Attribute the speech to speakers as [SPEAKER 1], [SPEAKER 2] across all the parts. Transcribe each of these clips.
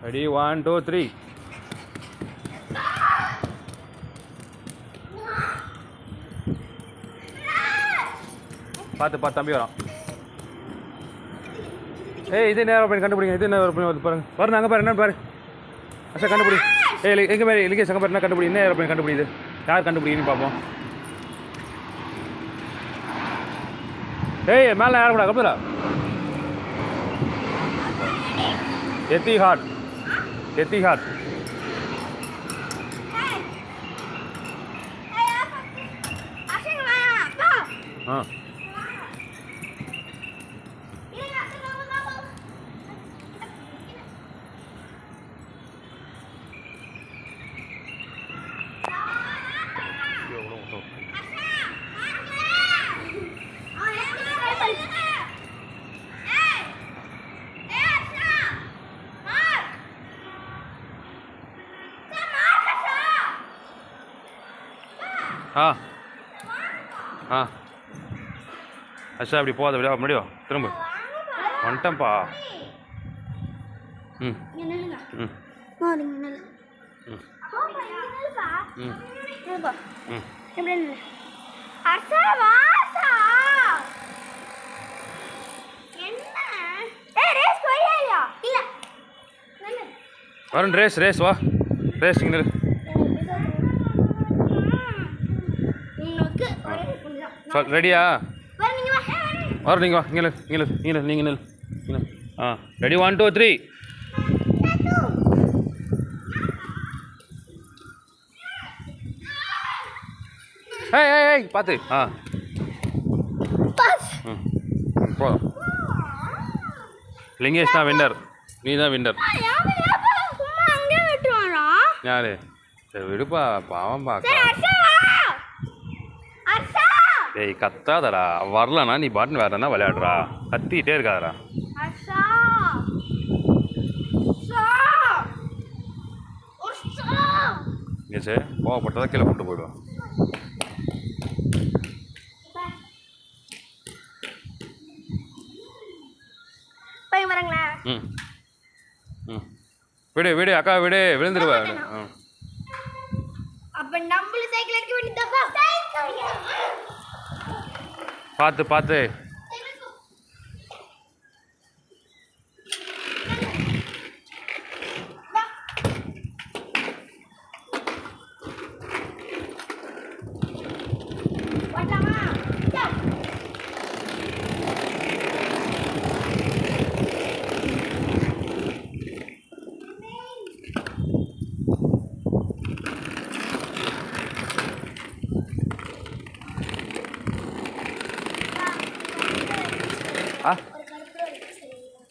[SPEAKER 1] Ready 1 2 3. பார்த்து பார்த்து தம்பி வரான். ஏய் இது நேரம் பண்ணி கண்டுபிடிங்க. இது நேரம் பண்ணி வந்து பாருங்க. பாருங்க அங்கே பாரு என்ன பாரு. அசா கண்டுபிடி. ஏய் எங்கே பாரு இலிகேஷ் அங்கே பாரு என்ன கண்டுபிடி. என்ன நேரம் பண்ணி கண்டுபிடிது. யார் கண்டுபிடின்னு பார்ப்போம். ஏய் மேலே யார் கூட கம்புடா. எத்திஹாட். எத்திஹாட். ஆ ஆ ஆ அச்சா அப்படி போகாத விட முடியோ திரும்ப வந்துட்டேன்ப்பா. ம் ம் வரும் ரேஸ் ரேஸ் வா ரேஸ் இங்கே சொல் ரெடியா வரும் நீங்கள் வா இங்கே இங்கே இங்கே நீங்கள் நெல் ஆ ரெடி 1 2 3. ஏய் ஏய் ஏய் பார்த்து ஆ ம் போதும். லிங்கேஷ் தான் வின்னர். நீ தான் வின்னர். யாரு சரி விடுப்பா பாவம் பார்க்க. ஏய் கத்தாதடா வரலண்ணா நீ பாட்டுன்னு வேற என்ன விளையாடுறா கத்திக்கிட்டே இருக்காதடா. சரி கோவப்பட்டதா கீழே கொண்டு போயிடுவான். ம் ம் விடு விடு அக்கா விடு விழுந்துருவா. பார்த்து பார்த்து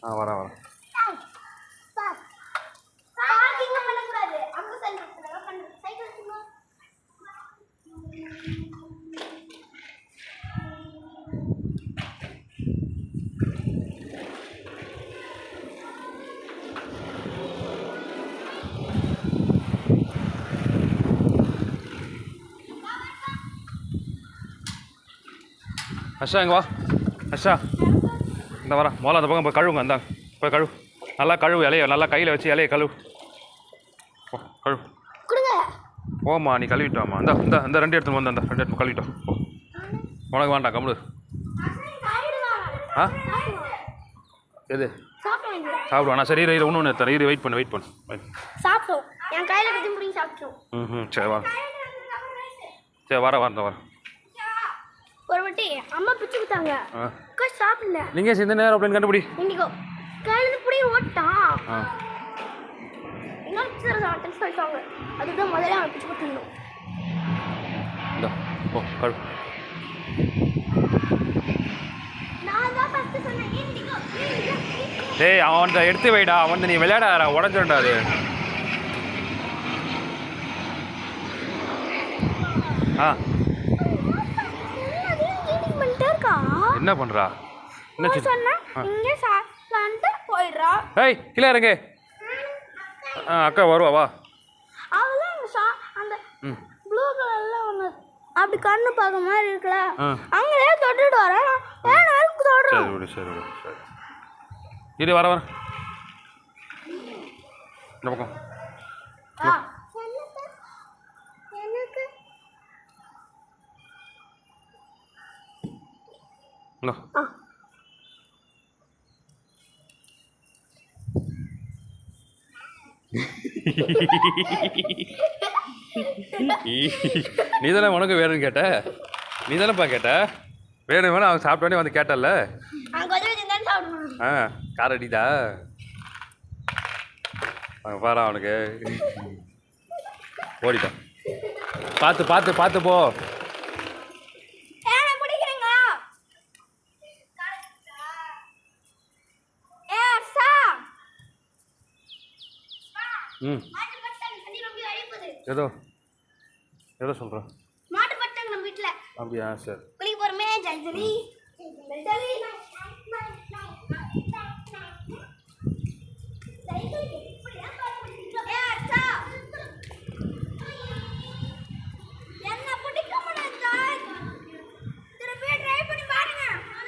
[SPEAKER 1] ஆ வரேன் வரேன். அஷா இங்கே வா அஷா இந்த வரேன் மோளம் அந்த பக்கம் போய் கழுவுங்க அந்த போய் கழுவு நல்லா கழுவு இலைய நல்லா கையில் வச்சு இலையை கழுவு கழுவு ஓமா நீ கழுவிட்டோம்மா இந்த இந்த இந்த 2 எடுத்துன்னு வந்து அந்த 2 எடுத்து கழுவிட்டோம் உனக்கு வேண்டாம் கம்முடு. ஆ எது சாப்பிடுவாண்ணா சரி இரு ஒன்று எடுத்துறேன் இரு வெயிட் பண்ணு
[SPEAKER 2] சாப்பிட்டோம் என் கையில் கட்டி முடிஞ்சு சாப்பிட்டோம்.
[SPEAKER 1] ம் சரி வா சரி வரேன்
[SPEAKER 2] ஒரு வாட்டி அம்மா பிச்சு கொடுத்தாங்க சாப்பிடல.
[SPEAKER 1] நீங்கள் இந்த நேரம் அப்படின்னு கண்டுபிடி.
[SPEAKER 2] இன்னைக்கு கையில புடி ஓட்டான் இன்னொரு சாப்பிட்டேன்னு சொல்லிட்டாங்க. அதுதான் முதல்ல அவன் பிச்சு கொடுத்துருந்தோம்.
[SPEAKER 1] இந்த ஓ கழு டேய் அவன் எடுத்து வைடா அவன் நீ விளையாடாதா உடஞ்சிடா அது. ஆ என்ன பண்றா என்ன
[SPEAKER 2] இங்க சாப்பிட்டு போயிடுறா.
[SPEAKER 1] ஏய் கீழே இறங்கு. அக்கா வருவா வா.
[SPEAKER 2] அவளும் அந்த ப்ளூ கலர்ல ஒன்று அப்படி கண்ணு பார்க்க மாதிரி இருக்குல்ல அங்கே தொட்டுட்டு வரேன்
[SPEAKER 1] சரி விடு சரி விடு சரி இரு வர இந்த பக்கம்
[SPEAKER 2] எனக்கு
[SPEAKER 1] இந்தா. நீ தானே உனக்கு வேணும்னு கேட்ட, நீ தானேப்பா கேட்ட வேணும் வேணும் அவன் சாப்பிட்டோன்னே வந்து கேட்டல்ல. ஆ கார் அடிதா பாரு அவனுக்கு ஓடிட்டான். பார்த்து பார்த்து பார்த்து போ. ம் ஏதோ ஏதோ சொல்கிறேன்.
[SPEAKER 2] மாட்டு பட்டாங்க நம்ம வீட்டில்.
[SPEAKER 1] அப்படியா? சரி.
[SPEAKER 2] குளிக்க போகிறோமே ஜல்ஜலி.